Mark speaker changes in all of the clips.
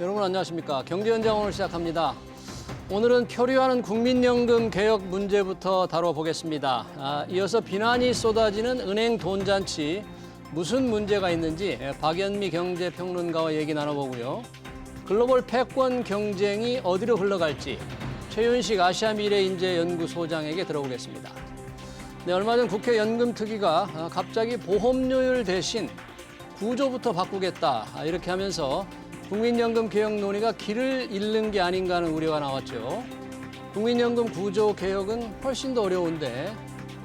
Speaker 1: 여러분 안녕하십니까. 경제현장 오늘 시작합니다. 오늘은 표류하는 국민연금 개혁 문제부터 다뤄보겠습니다. 이어서 비난이 쏟아지는 은행 돈잔치, 무슨 문제가 있는지 박연미 경제평론가와 얘기 나눠보고요. 글로벌 패권 경쟁이 어디로 흘러갈지 최윤식 아시아미래인재연구소장에게 들어보겠습니다. 네, 얼마 전 국회 연금특위가 갑자기 보험료율 대신 구조부터 바꾸겠다 이렇게 하면서 국민연금 개혁 논의가 길을 잃는 게 아닌가 하는 우려가 나왔죠. 국민연금 구조 개혁은 훨씬 더 어려운데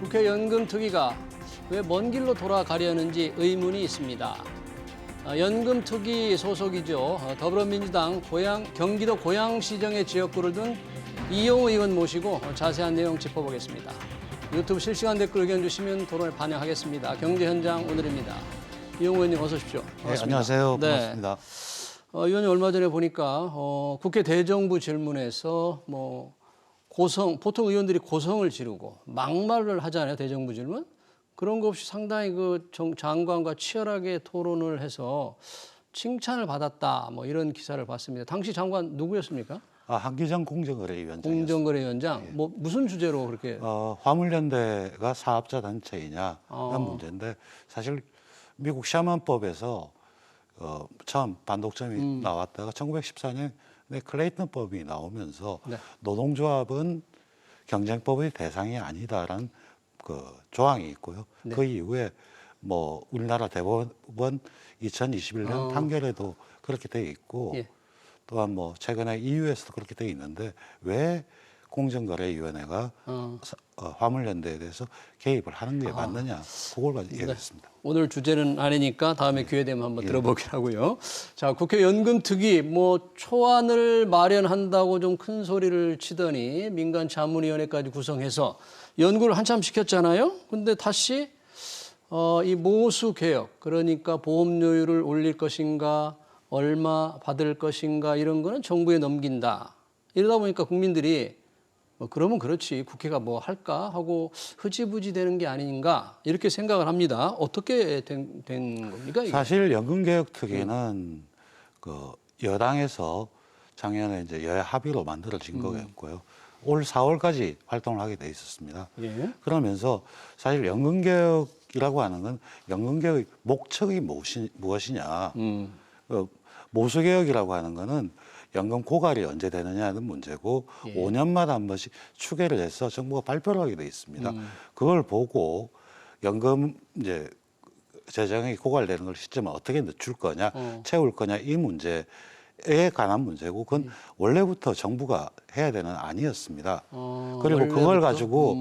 Speaker 1: 국회 연금특위가 왜 먼 길로 돌아가려는지 의문이 있습니다. 연금특위 소속이죠. 더불어민주당 경기도 고양시정의 지역구를 둔 이용우 의원 모시고 자세한 내용 짚어보겠습니다. 유튜브 실시간 댓글 의견 주시면 토론에 반영하겠습니다. 경제현장 오늘입니다. 이용우 의원님 어서 오십시오.
Speaker 2: 반갑습니다. 네, 안녕하세요. 반갑습니다.
Speaker 1: 의원님 얼마 전에 보니까 국회 대정부 질문에서 보통 의원들이 고성을 지르고 막말을 하잖아요. 대정부 질문. 그런 거 없이 상당히 장관과 치열하게 토론을 해서 칭찬을 받았다. 이런 기사를 봤습니다. 당시 장관 누구였습니까?
Speaker 2: 한기정 공정거래위원장.
Speaker 1: 공정거래위원장.
Speaker 2: 예.
Speaker 1: 무슨 주제로 그렇게?
Speaker 2: 화물연대가 사업자 단체이냐 하는 문제인데 사실 미국 샤먼법에서 처음 반독점이 나왔다가 1914년에 클레이턴법이 나오면서
Speaker 1: 네.
Speaker 2: 노동조합은 경쟁법의 대상이 아니다라는 그 조항이 있고요.
Speaker 1: 네.
Speaker 2: 그 이후에 우리나라 대법원 2021년 판결에도 그렇게 돼 있고
Speaker 1: 예.
Speaker 2: 또한 최근에 EU에서도 그렇게 돼 있는데 왜 공정거래위원회가 화물연대에 대해서 개입을 하는 게 맞느냐 그걸 가지고 얘기했습니다.
Speaker 1: 오늘 주제는 아니니까 다음에 기회 되면 한번 들어보기로 하고요. 자, 국회 연금특위 초안을 마련한다고 좀 큰 소리를 치더니 민간 자문위원회까지 구성해서 연구를 한참 시켰잖아요. 근데 다시 이 모수 개혁, 그러니까 보험료율을 올릴 것인가, 얼마 받을 것인가 이런 거는 정부에 넘긴다. 이러다 보니까 국민들이 그러면 그렇지 국회가 할까 하고 흐지부지 되는 게 아닌가 이렇게 생각을 합니다. 어떻게 된 겁니까? 이게?
Speaker 2: 사실 연금개혁특위는 여당에서 작년에 이제 여야 합의로 만들어진 거였고요. 올 4월까지 활동을 하게 돼 있었습니다.
Speaker 1: 예.
Speaker 2: 그러면서 사실 연금개혁이라고 하는 건 연금개혁의 목적이 무엇이냐. 모수개혁이라고 하는 거는 연금 고갈이 언제 되느냐는 문제고 5년마다 한 번씩 추계를 해서 정부가 발표를 하게 돼 있습니다. 그걸 보고 연금 이제 재정이 고갈되는 걸 시점을 어떻게 늦출 거냐, 채울 거냐 이 문제에 관한 문제고 그건 원래부터 정부가 해야 되는 아니었습니다. 그리고
Speaker 1: 원래부터?
Speaker 2: 그걸 가지고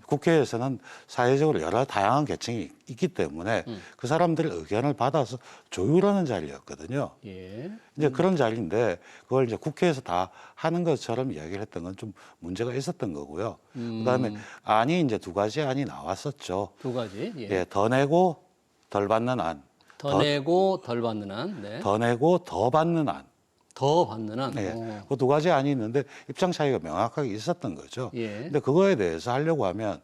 Speaker 2: 국회에서는 사회적으로 여러 다양한 계층이 있기 때문에 그 사람들의 의견을 받아서 조율하는 자리였거든요.
Speaker 1: 예.
Speaker 2: 이제 그런 자리인데 그걸 이제 국회에서 다 하는 것처럼 이야기를 했던 건 좀 문제가 있었던 거고요. 그다음에 안이 이제 두 가지 안이 나왔었죠.
Speaker 1: 두 가지. 예.
Speaker 2: 예, 더 내고 덜 받는 안.
Speaker 1: 더 내고 덜 받는 안. 네.
Speaker 2: 더 내고 더 받는 안.
Speaker 1: 더 받는 안.
Speaker 2: 네. 그 두 가지 안이 있는데 입장 차이가 명확하게 있었던 거죠.
Speaker 1: 예.
Speaker 2: 근데 그거에 대해서 하려고 하면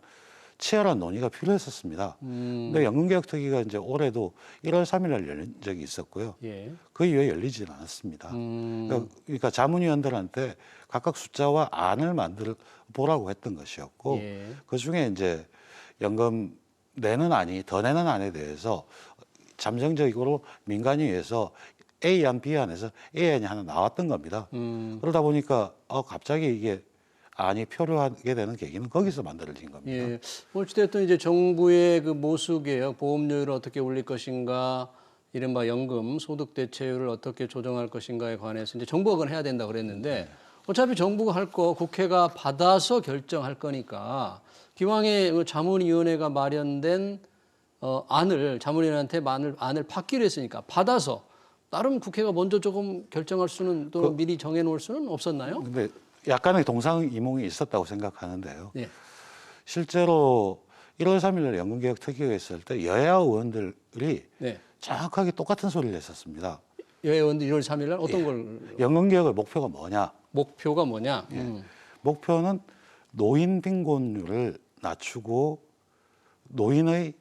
Speaker 2: 치열한 논의가 필요했었습니다. 근데 연금개혁특위가 이제 올해도 1월 3일 날 열린 적이 있었고요.
Speaker 1: 예.
Speaker 2: 그 이후에 열리지는 않았습니다. 그러니까 자문위원들한테 각각 숫자와 안을 만들어 보라고 했던 것이었고
Speaker 1: 예.
Speaker 2: 그 중에 이제 연금 내는 안이 더 내는 안에 대해서 잠정적으로 민간위에서 A안, B안에서 A안이 하나 나왔던 겁니다. 그러다 보니까 갑자기 이게 안이 표류하게 되는 계기는 거기서 만들어진 겁니다.
Speaker 1: 예. 어찌됐든 이제 정부의 그 모수개혁, 보험료율을 어떻게 올릴 것인가, 이른바 연금 소득 대체율을 어떻게 조정할 것인가에 관해서 이제 정부가 그건 해야 된다 그랬는데 어차피 정부가 할 거 국회가 받아서 결정할 거니까 기왕에 자문위원회가 마련된 자문위원한테 안을 받기로 했으니까 받아서 나름 국회가 먼저 조금 결정할 수는 또 미리 정해놓을 수는 없었나요?
Speaker 2: 근데 약간의 동상이몽이 있었다고 생각하는데요.
Speaker 1: 예.
Speaker 2: 실제로 1월 3일 날 연금개혁특위가 있을 때 여야 의원들이
Speaker 1: 네.
Speaker 2: 정확하게 똑같은 소리를 했었습니다.
Speaker 1: 여야 의원들 1월 3일 날 어떤 걸
Speaker 2: 연금개혁의 목표가 뭐냐?
Speaker 1: 목표가 뭐냐?
Speaker 2: 목표는 노인 빈곤율을 낮추고 노인의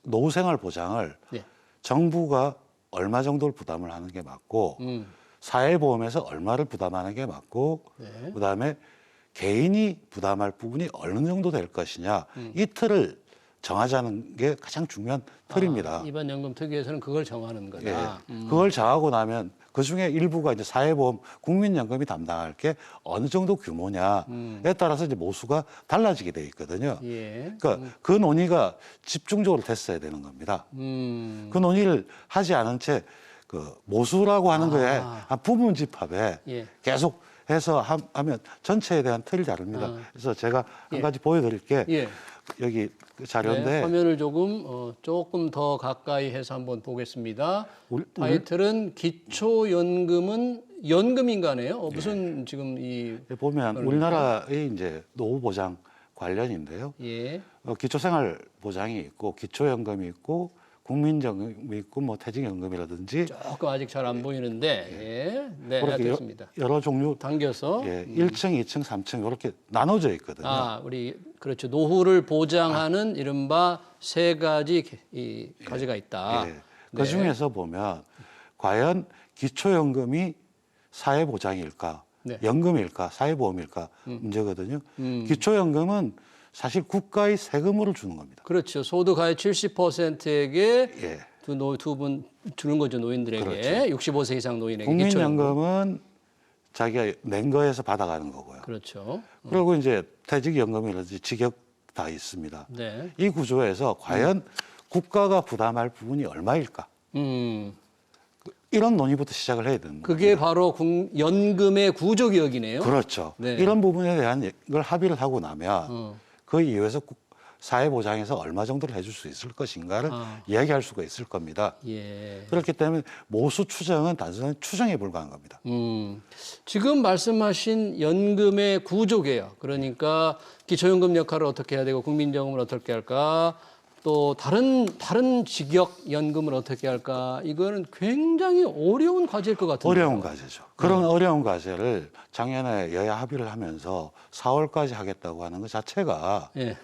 Speaker 2: 노후생활 보장을
Speaker 1: 예.
Speaker 2: 정부가 얼마 정도를 부담을 하는 게 맞고 사회보험에서 얼마를 부담하는 게 맞고
Speaker 1: 네.
Speaker 2: 그다음에 개인이 부담할 부분이 어느 정도 될 것이냐 이 틀을 정하자는 게 가장 중요한 틀입니다.
Speaker 1: 이번 연금 특위에서는 그걸 정하는 거다.
Speaker 2: 예. 그걸 정하고 나면 그 중에 일부가 이제 사회보험, 국민연금이 담당할 게 어느 정도 규모냐에 따라서 이제 모수가 달라지게 돼 있거든요.
Speaker 1: 예.
Speaker 2: 그러니까 그 논의가 집중적으로 됐어야 되는 겁니다. 그 논의를 하지 않은 채 그 모수라고 하는 거에 한 부분 집합에
Speaker 1: 예.
Speaker 2: 계속 해서 하면 전체에 대한 틀이 다릅니다. 그래서 제가 한 가지 보여드릴 게
Speaker 1: 예.
Speaker 2: 여기 그 자료인데
Speaker 1: 네, 화면을 조금 더 가까이 해서 한번 보겠습니다. 타이틀은 기초연금은 연금인가네요. 무슨 지금 이
Speaker 2: 보면 우리나라의 이제 노후보장 관련인데요.
Speaker 1: 예.
Speaker 2: 기초생활보장이 있고 기초연금이 있고 국민연금이 있고 뭐 퇴직연금이라든지
Speaker 1: 조금 아직 잘 안 보이는데 예. 네,
Speaker 2: 그렇게
Speaker 1: 됐습니다.
Speaker 2: 여러 종류
Speaker 1: 당겨서
Speaker 2: 1층, 2층, 3층 이렇게 나눠져 있거든요.
Speaker 1: 우리 그렇죠. 노후를 보장하는 이른바 세 가지 이 가지가 있다.
Speaker 2: 예. 그 중에서 보면 과연 기초연금이 사회보장일까,
Speaker 1: 네.
Speaker 2: 연금일까, 사회보험일까 문제거든요. 기초연금은 사실 국가의 세금으로 주는 겁니다.
Speaker 1: 그렇죠. 소득의 70%에게
Speaker 2: 예.
Speaker 1: 두 분 주는 거죠. 노인들에게.
Speaker 2: 그렇죠.
Speaker 1: 65세 이상 노인에게. 기초연금.
Speaker 2: 국민연금은 자기가 낸 거에서 받아가는 거고요.
Speaker 1: 그렇죠.
Speaker 2: 그리고 이제 퇴직연금이라든지 직역 다 있습니다.
Speaker 1: 네.
Speaker 2: 이 구조에서 과연 국가가 부담할 부분이 얼마일까? 이런 논의부터 시작을 해야 되는 거예요.
Speaker 1: 그게 바로 연금의 구조개혁이네요.
Speaker 2: 그렇죠.
Speaker 1: 네.
Speaker 2: 이런 부분에 대한 걸 합의를 하고 나면 그 이후에서 사회보장에서 얼마 정도를 해줄 수 있을 것인가를 이야기할 수가 있을 겁니다.
Speaker 1: 예.
Speaker 2: 그렇기 때문에 모수 추정은 단순히 추정에 불과한 겁니다.
Speaker 1: 지금 말씀하신 연금의 구조개혁, 그러니까 기초연금 역할을 어떻게 해야 되고 국민연금을 어떻게 할까, 또 다른 직역 연금을 어떻게 할까, 이거는 굉장히 어려운 과제일 것 같은데요.
Speaker 2: 어려운 과제죠. 그런 어려운 과제를 작년에 여야 합의를 하면서 4월까지 하겠다고 하는 것 자체가
Speaker 1: 예.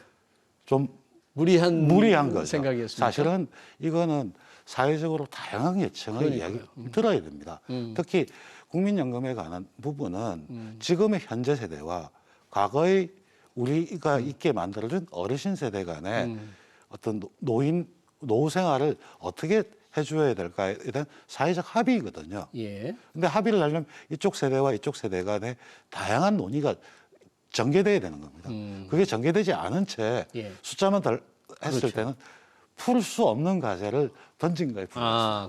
Speaker 2: 좀
Speaker 1: 무리한
Speaker 2: 거죠.
Speaker 1: 생각이었습니다.
Speaker 2: 사실은 이거는 사회적으로 다양한 계층의 이야기를 들어야 됩니다. 특히 국민연금에 관한 부분은 지금의 현재 세대와 과거의 우리가 있게 만들어준 어르신 세대 간의 어떤 노후 생활을 어떻게 해줘야 될까에 대한 사회적 합의거든요.
Speaker 1: 예.
Speaker 2: 근데 합의를 하려면 이쪽 세대와 이쪽 세대 간의 다양한 논의가 전개돼야 되는 겁니다. 그게 전개되지 않은 채
Speaker 1: 예.
Speaker 2: 숫자만 덜 했을
Speaker 1: 그렇죠.
Speaker 2: 때는 풀 수 없는 과제를 던진 거예요.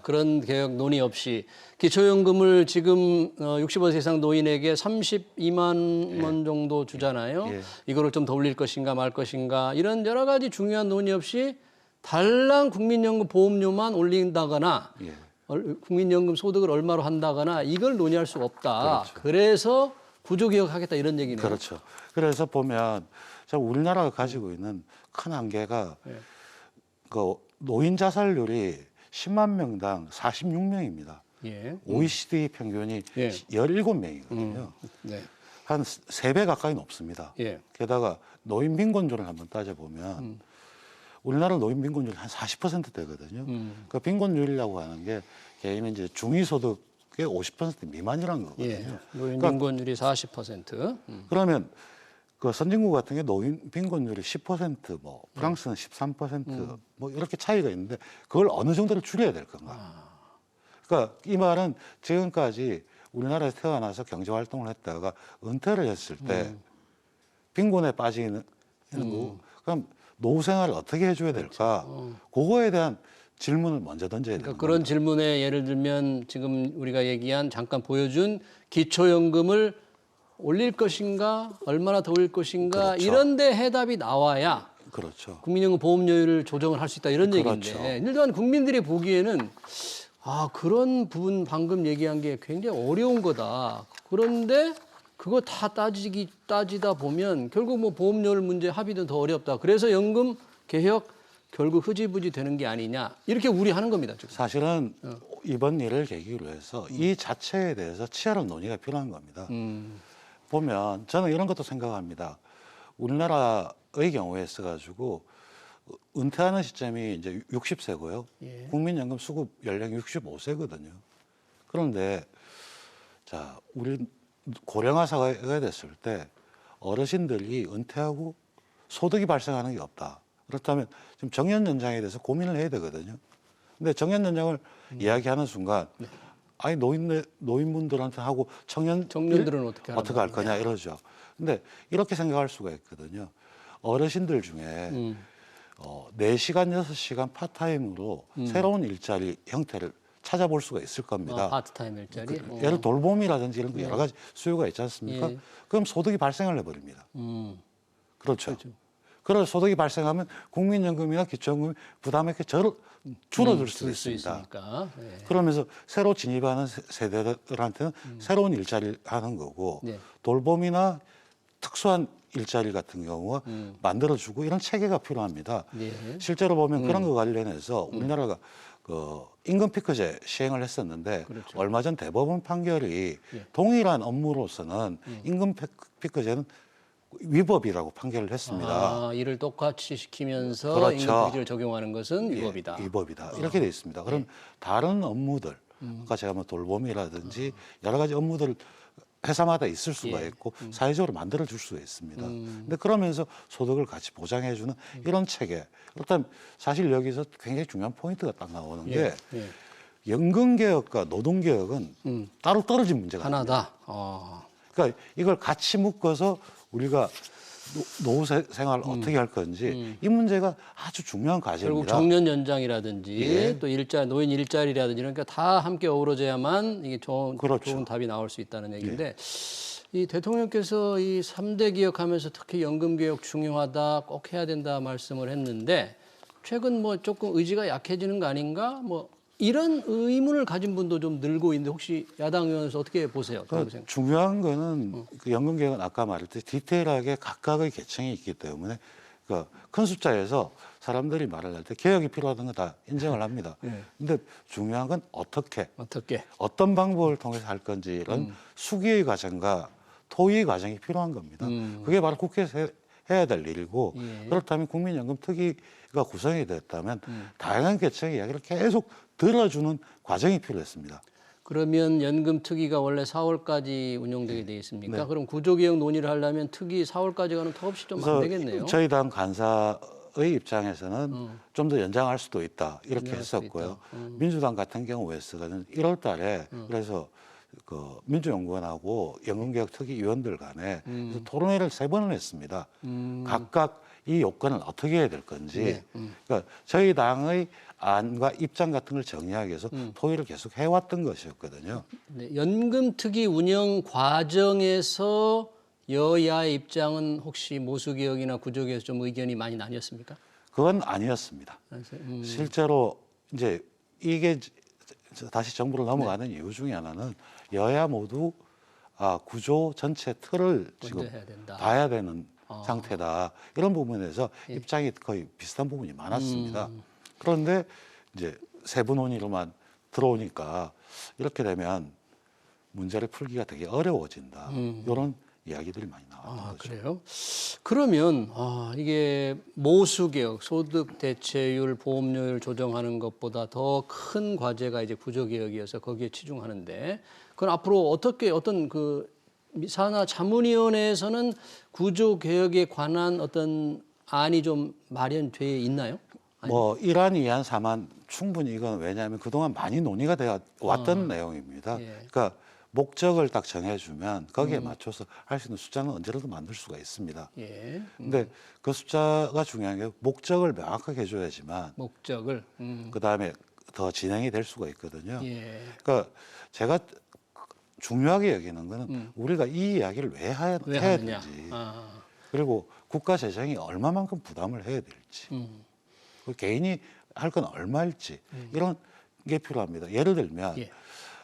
Speaker 1: 그런 개혁 논의 없이 기초연금을 지금 65세 이상 노인에게 32만 원 정도 주잖아요.
Speaker 2: 예.
Speaker 1: 이거를 좀 더 올릴 것인가 말 것인가 이런 여러 가지 중요한 논의 없이 달랑 국민연금 보험료만 올린다거나
Speaker 2: 예.
Speaker 1: 국민연금 소득을 얼마로 한다거나 이걸 논의할 수 없다.
Speaker 2: 그렇죠.
Speaker 1: 그래서 구조개혁하겠다 이런 얘기네요.
Speaker 2: 그렇죠. 그래서 보면 우리나라가 가지고 있는 큰 한계가 그 노인 자살률이 10만 명당 46명입니다.
Speaker 1: 예.
Speaker 2: OECD 평균이 17명이거든요.
Speaker 1: 네.
Speaker 2: 한 3배 가까이 높습니다.
Speaker 1: 예.
Speaker 2: 게다가 노인 빈곤율을 한번 따져보면 우리나라 노인 빈곤율이 한 40%대거든요. 그 빈곤율이라고 하는 게 개인은 이제 중위소득의 50% 미만이라는 거거든요.
Speaker 1: 예. 노인
Speaker 2: 그러니까
Speaker 1: 빈곤율이 40%.
Speaker 2: 그러면 그 선진국 같은 게 노인 빈곤율이 10%, 뭐 프랑스는 13%, 뭐 이렇게 차이가 있는데 그걸 어느 정도로 줄여야 될 건가? 그러니까 이 말은 지금까지 우리나라에서 태어나서 경제 활동을 했다가 은퇴를 했을 때 빈곤에 빠지는 거, 그럼 노후 생활을 어떻게 해줘야 될까? 그거에 대한 질문을 먼저 던져야 되는
Speaker 1: 그러니까
Speaker 2: 거예요.
Speaker 1: 그런 질문에 예를 들면 지금 우리가 얘기한 잠깐 보여준 기초연금을 올릴 것인가, 얼마나 더 올릴 것인가
Speaker 2: 그렇죠.
Speaker 1: 이런 데 해답이 나와야
Speaker 2: 그렇죠.
Speaker 1: 국민연금 보험료율을 조정을 할 수 있다 이런
Speaker 2: 그렇죠.
Speaker 1: 얘기인데 일단 국민들이 보기에는 그런 부분 방금 얘기한 게 굉장히 어려운 거다. 그런데 그거 다 따지다 보면 결국 뭐 보험료율 문제 합의도 더 어렵다. 그래서 연금 개혁 결국 흐지부지 되는 게 아니냐 이렇게 우려하는 겁니다. 지금.
Speaker 2: 사실은 이번 일을 계기로 해서 이 자체에 대해서 치열한 논의가 필요한 겁니다. 보면 저는 이런 것도 생각합니다. 우리나라의 경우에 있어가지고 은퇴하는 시점이 이제 60세고요.
Speaker 1: 예.
Speaker 2: 국민연금 수급 연령이 65세거든요. 그런데 자, 우리 고령화 사회가 됐을 때 어르신들이 은퇴하고 소득이 발생하는 게 없다. 그렇다면 지금 정년 연장에 대해서 고민을 해야 되거든요. 근데 정년 연장을 이야기하는 순간 아니 노인분들한테 하고
Speaker 1: 청년들은 어떻게
Speaker 2: 어떻게 할 거냐 이러죠. 근데 이렇게 생각할 수가 있거든요. 어르신들 중에 4시간, 6시간 파타임으로 새로운 일자리 형태를 찾아볼 수가 있을 겁니다.
Speaker 1: 파트타임 일자리.
Speaker 2: 예를 돌봄이라든지 이런 거 여러 가지 수요가 있지 않습니까?
Speaker 1: 예.
Speaker 2: 그럼 소득이 발생을 해버립니다. 그렇죠.
Speaker 1: 그렇죠.
Speaker 2: 그런 소득이 발생하면 국민연금이나 기초연금이 부담이 줄어들 수 있습니다.
Speaker 1: 있으니까. 예.
Speaker 2: 그러면서 새로 진입하는 세대들한테는 새로운 일자리를 하는 거고
Speaker 1: 네.
Speaker 2: 돌봄이나 특수한 일자리 같은 경우가 만들어주고 이런 체계가 필요합니다.
Speaker 1: 예.
Speaker 2: 실제로 보면 그런 거 관련해서 우리나라가 그 임금 피크제 시행을 했었는데
Speaker 1: 그렇죠.
Speaker 2: 얼마 전 대법원 판결이
Speaker 1: 예.
Speaker 2: 동일한 업무로서는 임금 피크제는 위법이라고 판결을 했습니다.
Speaker 1: 일을 똑같이 시키면서
Speaker 2: 그렇죠.
Speaker 1: 임금피크제를 적용하는 것은 위법이다.
Speaker 2: 예, 위법이다. 이렇게 돼 있습니다. 그럼 다른 업무들, 아까 제가 뭐 돌봄이라든지 여러 가지 업무들 회사마다 있을 수가
Speaker 1: 예.
Speaker 2: 있고 사회적으로 만들어 줄 수가 있습니다. 근데 그러면서 소득을 같이 보장해 주는 이런 체계. 그렇다면 사실 여기서 굉장히 중요한 포인트가 딱 나오는 게
Speaker 1: 예.
Speaker 2: 연금 개혁과 노동 개혁은 따로 떨어진 문제가 아닙니다.
Speaker 1: 하나다.
Speaker 2: 그러니까 이걸 같이 묶어서 우리가 노후 생활을 어떻게 할 건지 이 문제가 아주 중요한
Speaker 1: 결국
Speaker 2: 과제입니다.
Speaker 1: 정년 연장이라든지
Speaker 2: 예.
Speaker 1: 또 노인 일자리라든지 그러니까 다 함께 어우러져야만 이게 좋은
Speaker 2: 그렇죠.
Speaker 1: 답이 나올 수 있다는 얘기인데 이 대통령께서 이 3대 개혁하면서 특히 연금 개혁 중요하다, 꼭 해야 된다 말씀을 했는데 최근 뭐 조금 의지가 약해지는 거 아닌가? 뭐 이런 의문을 가진 분도 좀 늘고 있는데 혹시 야당 의원에서 어떻게 보세요?
Speaker 2: 중요한 거는 그 연금 개혁은 아까 말했듯이 디테일하게 각각의 계층이 있기 때문에 그 큰 숫자에서 사람들이 말을 할 때 개혁이 필요하다는 거 다 인정을 합니다. 근데 중요한 건 어떻게 어떤 방법을 통해서 할 건지 이런 수기의 과정과 토의의 과정이 필요한 겁니다. 그게 바로 국회에서 해야 될 일이고 그렇다면 국민연금 특위가 구성이 됐다면 다양한 계층의 이야기를 계속 들어주는 과정이 필요했습니다.
Speaker 1: 그러면 연금 특위가 원래 4월까지 운영되게 돼 있습니까?
Speaker 2: 네.
Speaker 1: 그럼 구조개혁 논의를 하려면 특위 4월까지 가는 턱없이 좀 안 되겠네요.
Speaker 2: 저희 당 간사의 입장에서는 좀 더 연장할 수도 있다 이렇게
Speaker 1: 연장할 수도
Speaker 2: 했었고요.
Speaker 1: 있다.
Speaker 2: 민주당 같은 경우에서는 1월 달에 그래서 그 민주연구원하고 연금개혁 특위 위원들 간에 그래서 토론회를 3번을 했습니다. 각각 이 요건을 어떻게 해야 될 건지. 그러니까 저희 당의 안과 입장 같은 걸 정리하기 위해서 토의를 계속 해왔던 것이었거든요.
Speaker 1: 네, 연금 특위 운영 과정에서 여야의 입장은 혹시 모수개혁이나 구조개혁에서 좀 의견이 많이 나뉘었습니까?
Speaker 2: 그건 아니었습니다. 실제로 이제 이게 다시 정부로 넘어가는 이유 중에 하나는 여야 모두 구조 전체 틀을 지금
Speaker 1: 해야 된다.
Speaker 2: 봐야 되는 상태다. 이런 부분에서 입장이 거의 비슷한 부분이 많았습니다. 그런데 이제 세부 논의로만 들어오니까 이렇게 되면 문제를 풀기가 되게 어려워진다. 이런 이야기들이 많이 나왔던 거죠.
Speaker 1: 그래요? 그러면 이게 모수개혁, 소득 대체율, 보험료율 조정하는 것보다 더 큰 과제가 이제 구조개혁이어서 거기에 치중하는데 그건 앞으로 어떤 그 산하 자문위원회에서는 구조개혁에 관한 어떤 안이 좀 마련돼 있나요?
Speaker 2: 뭐 1안, 2안, 3안 충분히 이건 왜냐하면 그동안 많이 논의가 되어 왔던 내용입니다.
Speaker 1: 예.
Speaker 2: 그러니까 목적을 딱 정해주면 거기에 맞춰서 할 수 있는 숫자는 언제라도 만들 수가 있습니다.
Speaker 1: 예.
Speaker 2: 근데 그 숫자가 중요한 게 목적을 명확하게 해줘야지만
Speaker 1: 목적을.
Speaker 2: 그다음에 더 진행이 될 수가 있거든요.
Speaker 1: 예.
Speaker 2: 그러니까 제가 중요하게 여기는 거는 우리가 이 이야기를 왜 해야
Speaker 1: 하느냐.
Speaker 2: 되는지 그리고 국가 재정이 얼마만큼 부담을 해야 될지 그 개인이 할 건 얼마일지 이런 게 필요합니다. 예를 들면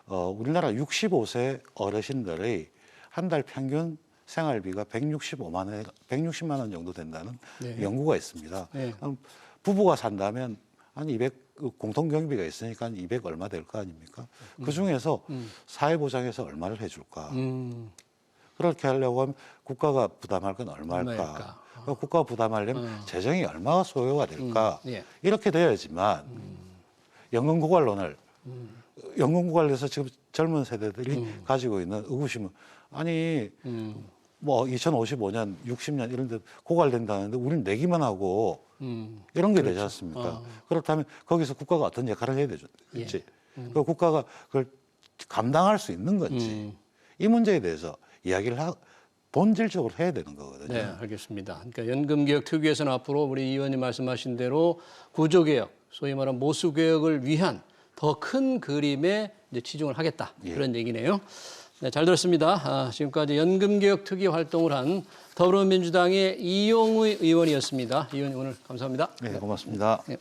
Speaker 2: 우리나라 65세 어르신들의 한 달 평균 생활비가 160만 원 정도 된다는 연구가 있습니다. 부부가 산다면 한 200 공통 경비가 있으니까 한 200 얼마 될 거 아닙니까? 그 중에서 사회보장에서 얼마를 해줄까? 그렇게 하려고 하면 국가가 부담할 건 얼마일까? 국가가 부담하려면 재정이 얼마가 소요가 될까? 이렇게 돼야지만 연금 고갈론을 연금 고갈돼서 지금 젊은 세대들이 가지고 있는 의구심은 아니 뭐 2055년, 60년 이런 데 고갈된다는데 우리는 내기만 하고 이런 게 되지 않습니까? 그렇다면 거기서 국가가 어떤 역할을 해야 되죠. 그렇지? 그 국가가 그걸 감당할 수 있는 건지 이 문제에 대해서 이야기를 본질적으로 해야 되는 거거든요.
Speaker 1: 네, 알겠습니다. 그러니까 연금개혁 특위에서는 앞으로 우리 이 의원님 말씀하신 대로 구조개혁, 소위 말하는 모수개혁을 위한 더 큰 그림에 이제 치중을 하겠다. 그런 얘기네요. 네, 잘 들었습니다. 지금까지 연금개혁 특위 활동을 한 더불어민주당의 이용의 의원이었습니다. 이 의원님 오늘 감사합니다.
Speaker 2: 네, 고맙습니다.
Speaker 1: 네.